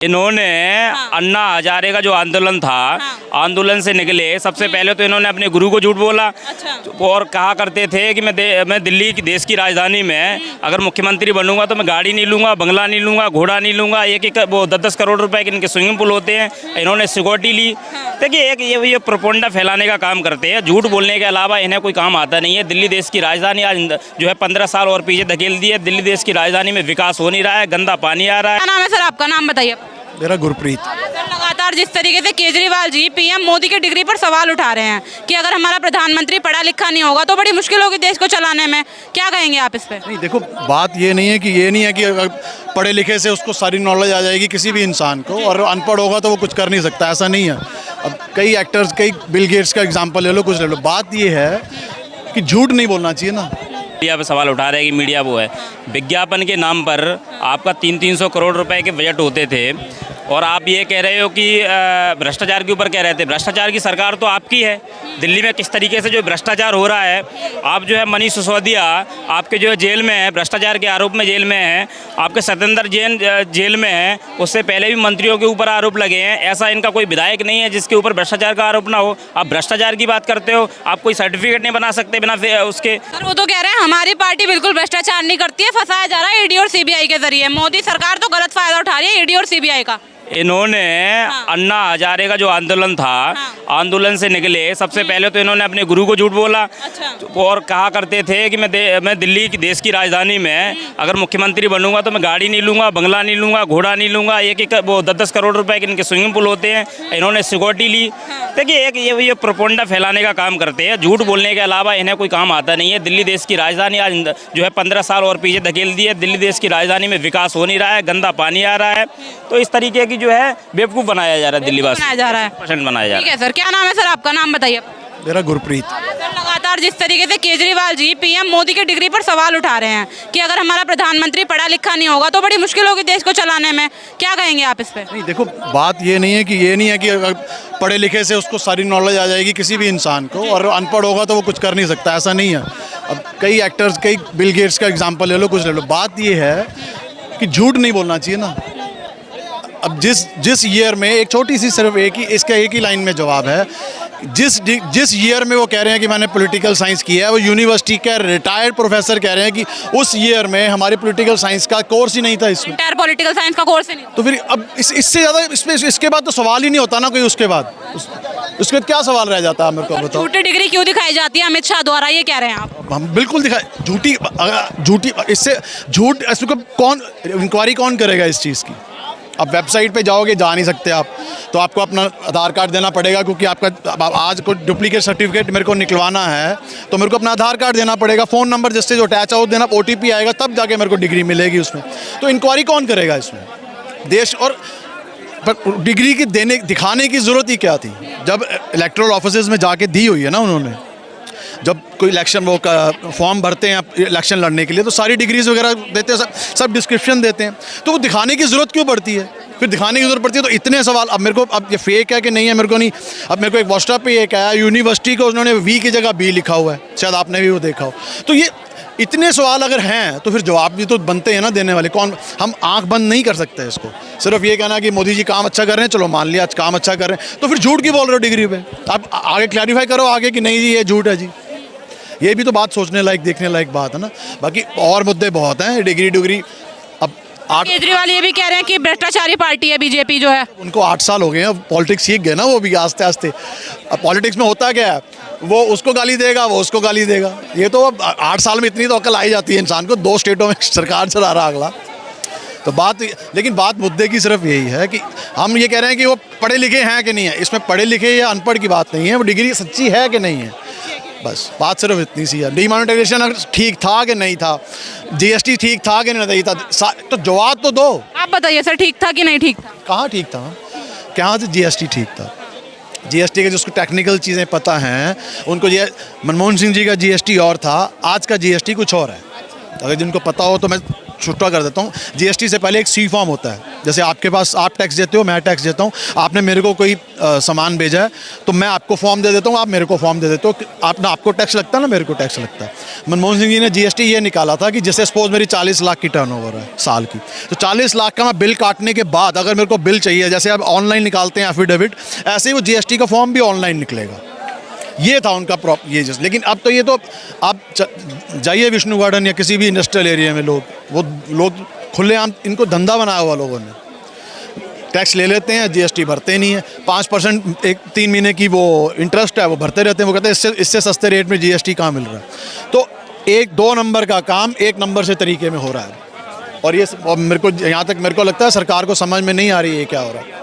इन्होंने अन्ना हजारे का जो आंदोलन था, आंदोलन से निकले सबसे पहले तो इन्होंने अपने गुरु को झूठ बोला। और कहा करते थे कि मैं दिल्ली की देश की राजधानी में अगर मुख्यमंत्री बनूंगा तो मैं गाड़ी नहीं लूंगा, बंगला नहीं लूंगा, घोड़ा नहीं लूंगा। एक वो 10-10 करोड़ रुपए के इनके स्विमिंग पूल होते हैं, इन्होंने सिक्योरिटी ली। देखिए एक ये प्रोपोगंडा फैलाने का काम करते हैं, झूठ बोलने के अलावा इन्हें कोई काम आता नहीं है। दिल्ली देश की राजधानी आज जो है 15 साल और पीछे धकेल दी है। दिल्ली देश की राजधानी में विकास हो नहीं रहा है, गंदा पानी आ रहा है। क्या नाम है सर आपका? नाम बताइए। मेरा गुरप्रीत। सर लगातार जिस तरीके से केजरीवाल जी पीएम मोदी की डिग्री पर सवाल उठा रहे हैं कि अगर हमारा प्रधानमंत्री पढ़ा लिखा नहीं होगा तो बड़ी मुश्किल होगी देश को चलाने में, क्या कहेंगे आप इस पे? नहीं देखो, बात ये नहीं है कि अगर पढ़े लिखे से उसको सारी नॉलेज आ जाएगी किसी भी इंसान को, और अनपढ़ होगा तो वो कुछ कर नहीं सकता, ऐसा नहीं है। अब कई एक्टर्स, कई बिल गेट्स का एग्जाम्पल ले लो, कुछ ले लो। बात ये है कि झूठ नहीं बोलना चाहिए ना। मीडिया पे सवाल उठा रहे हैं कि मीडिया वो है, विज्ञापन के नाम पर आपका 300-300 करोड़ रुपए के बजट होते थे और आप ये कह रहे हो कि भ्रष्टाचार के ऊपर कह रहे थे। भ्रष्टाचार की सरकार तो आपकी है। दिल्ली में किस तरीके से जो भ्रष्टाचार हो रहा है, आप जो है मनीष सिसोदिया आपके जो है जेल में है, भ्रष्टाचार के आरोप में जेल में है। आपके सत्येंद्र जैन जेल में है, उससे पहले भी मंत्रियों के ऊपर आरोप लगे हैं। ऐसा इनका कोई विधायक नहीं है जिसके ऊपर भ्रष्टाचार का आरोप ना हो। आप भ्रष्टाचार की बात करते हो, आप कोई सर्टिफिकेट नहीं बना सकते बिना उसके। सर वो तो कह रहे हैं हमारी पार्टी बिल्कुल भ्रष्टाचार नहीं करती है, फंसाया जा रहा है ईडी और सीबीआई के जरिए। मोदी सरकार तो गलत फायदा उठा रही है ईडी और सीबीआई का। इन्होंने अन्ना हजारे का जो आंदोलन था, आंदोलन से निकले सबसे पहले तो इन्होंने अपने गुरु को झूठ बोला। और कहा करते थे कि मैं दिल्ली की देश की राजधानी में अगर मुख्यमंत्री बनूंगा तो मैं गाड़ी नहीं लूंगा, बंगला नहीं लूंगा, घोड़ा नहीं लूंगा। एक वो 10-10 करोड़ रुपए के इनके स्विमिंग पूल होते हैं, इन्होंने सिक्योरिटी ली। देखिए एक ये प्रोपोगंडा फैलाने का काम करते हैं, झूठ बोलने के अलावा इन्हें कोई काम आता नहीं है। दिल्ली देश की राजधानी आज जो है 15 साल और पीछे धकेल दी है। दिल्ली देश की राजधानी में विकास हो नहीं रहा है, गंदा पानी आ रहा है। तो इस तरीके की जो है बेवकूफ़ बनाया जा रहा है, दिल्ली वासी बनाया जा रहा है, पर्सेंट बनाया जा रहा है। ठीक है सर, क्या नाम है सर आपका? नाम बताइए। मेरा गुरप्रीत। सर लगातार जिस तरीके से केजरीवाल जी पीएम मोदी की डिग्री पर सवाल उठा रहे हैं कि अगर हमारा प्रधानमंत्री पढ़ा लिखा नहीं होगा तो बड़ी मुश्किल होगी देश को चलाने में, क्या कहेंगे आप इस पे? नहीं देखो, बात ये नहीं है कि अगर पढ़े लिखे से उसको सारी नॉलेज आ जाएगी किसी भी इंसान को, और अनपढ़ होगा तो वो कुछ कर नहीं सकता, ऐसा नहीं है। अब कई एक्टर्स, कई बिल गेट्स का एग्जाम्पल ले लो, कुछ ले लो। बात ये है कि झूठ नहीं बोलना चाहिए ना। अब जिस ईयर में, एक छोटी सी सिर्फ इसका एक ही लाइन में जवाब है, जिस ईयर में वो कह रहे हैं कि मैंने पॉलिटिकल साइंस किया है, वो यूनिवर्सिटी के रिटायर्ड प्रोफेसर कह रहे हैं कि उस ईयर में हमारे पॉलिटिकल साइंस का कोर्स ही नहीं था इसमें। रिटायर्ड पॉलिटिकल साइंस का कोर्स ही नहीं। तो फिर अब इससे ज़्यादा इसके बाद तो सवाल ही नहीं होता ना कोई। उसके बाद क्या सवाल रह जाता है, मेरे को बताओ। झूठी डिग्री क्यों दिखाई जाती है अमित शाह द्वारा, ये कह रहे हैं आप? हम बिल्कुल दिखाए झूठी इससे झूठ कौन इंक्वायरी कौन करेगा इस चीज़ की? अब वेबसाइट पे जाओगे, जा नहीं सकते आप, तो आपको अपना आधार कार्ड देना पड़ेगा, क्योंकि आपका आज कोई डुप्लीकेट सर्टिफिकेट मेरे को निकलवाना है तो मेरे को अपना आधार कार्ड देना पड़ेगा, फ़ोन नंबर जिससे जो अटैच हो देना, OTP आएगा, तब जाके मेरे को डिग्री मिलेगी उसमें। तो इंक्वायरी कौन करेगा इसमें? देश और पर डिग्री की दिखाने की ज़रूरत ही क्या थी जब इलेक्टोरल ऑफिसेज में जाके दी हुई है ना उन्होंने। जब कोई इलेक्शन वो फॉर्म भरते हैं इलेक्शन लड़ने के लिए, तो सारी डिग्रीज वगैरह देते हैं, सब डिस्क्रिप्शन देते हैं, तो वो दिखाने की ज़रूरत क्यों पड़ती है? फिर दिखाने की ज़रूरत पड़ती है तो इतने सवाल। अब मेरे को, अब ये फेक है कि नहीं है मेरे को नहीं। अब मेरे को एक व्हाट्सएप पे एक आया, यूनिवर्सिटी को उन्होंने V की जगह B लिखा हुआ है, शायद आपने भी वो देखा हो। तो ये इतने सवाल अगर हैं तो फिर जवाब भी तो बनते हैं ना देने वाले। कौन, हम आंख बंद नहीं कर सकते इसको। सिर्फ ये कहना कि मोदी जी काम अच्छा कर रहे हैं, चलो मान लिया आज काम अच्छा कर रहे हैं, तो फिर झूठ क्यों बोल रहे हो डिग्री पे? आप आगे क्लैरिफाई करो आगे कि नहीं जी ये झूठ है जी। ये भी तो बात सोचने लायक, देखने लायक बात है ना। बाकी और मुद्दे बहुत हैं, डिग्री। अब केजरीवाल ये भी कह रहे हैं कि भ्रष्टाचारी पार्टी है बीजेपी जो है। उनको 8 साल हो गए हैं, पॉलिटिक्स सीख गए ना वो भी आस्ते आस्ते। अब पॉलिटिक्स में होता क्या है, वो उसको गाली देगा, वो उसको गाली देगा। ये तो अब 8 साल में इतनी तो अकल आई जाती है इंसान को। 2 स्टेटों में सरकार चला रहा अगला तो लेकिन बात मुद्दे की सिर्फ यही है कि हम ये कह रहे हैं कि वो पढ़े लिखे हैं कि नहीं है। इसमें पढ़े लिखे या अनपढ़ की बात नहीं है, वो डिग्री सच्ची है कि नहीं है, बस बात सिर्फ इतनी सी है। डिमोनेटाइजेशन ठीक था कि नहीं था, GST ठीक था कि नहीं था, तो जवाब तो दो। आप बताइए सर, ठीक था कि नहीं ठीक था? कहाँ ठीक था? कहाँ से GST ठीक था? GST के जिसको टेक्निकल चीज़ें पता हैं उनको, मनमोहन सिंह जी का GST और था, आज का GST कुछ और है। अगर जिनको पता हो तो मैं छुट्टा कर देता हूँ। जीएसटी से पहले एक सी फॉर्म होता है, जैसे आपके पास आप टैक्स देते हो, मैं टैक्स देता हूँ, आपने मेरे को कोई सामान भेजा है तो मैं आपको फॉर्म दे देता हूँ, आप मेरे को फॉर्म दे देते हो, आपको टैक्स लगता है ना, मेरे को टैक्स लगता है। मनमोहन सिंह जी ने जीएसटी ये निकाला था कि जैसे सपोज मेरी 40 लाख की टर्नओवर है साल की, तो 40 लाख का मैं बिल काटने के बाद अगर मेरे को बिल चाहिए, जैसे आप ऑनलाइन निकालते हैं एफिडेविट, ऐसे ही वो जीएसटी का फॉर्म भी ऑनलाइन निकलेगा। ये था उनका ये जैसे। लेकिन अब तो ये तो आप जाइए विष्णु गार्डन या किसी भी इंडस्ट्रियल एरिया में, लोग खुलेआम इनको धंधा बनाया हुआ लोगों ने, टैक्स ले लेते हैं, जीएसटी भरते नहीं है, 5% एक 3 महीने की वो इंटरेस्ट है वो भरते रहते हैं। वो कहते हैं इससे सस्ते रेट में जीएसटी कहाँ मिल रहा है। तो 1-2 नंबर का काम 1 नंबर से तरीके में हो रहा है, और ये मेरे को यहाँ तक मेरे को लगता है सरकार को समझ में नहीं आ रही है क्या हो रहा है।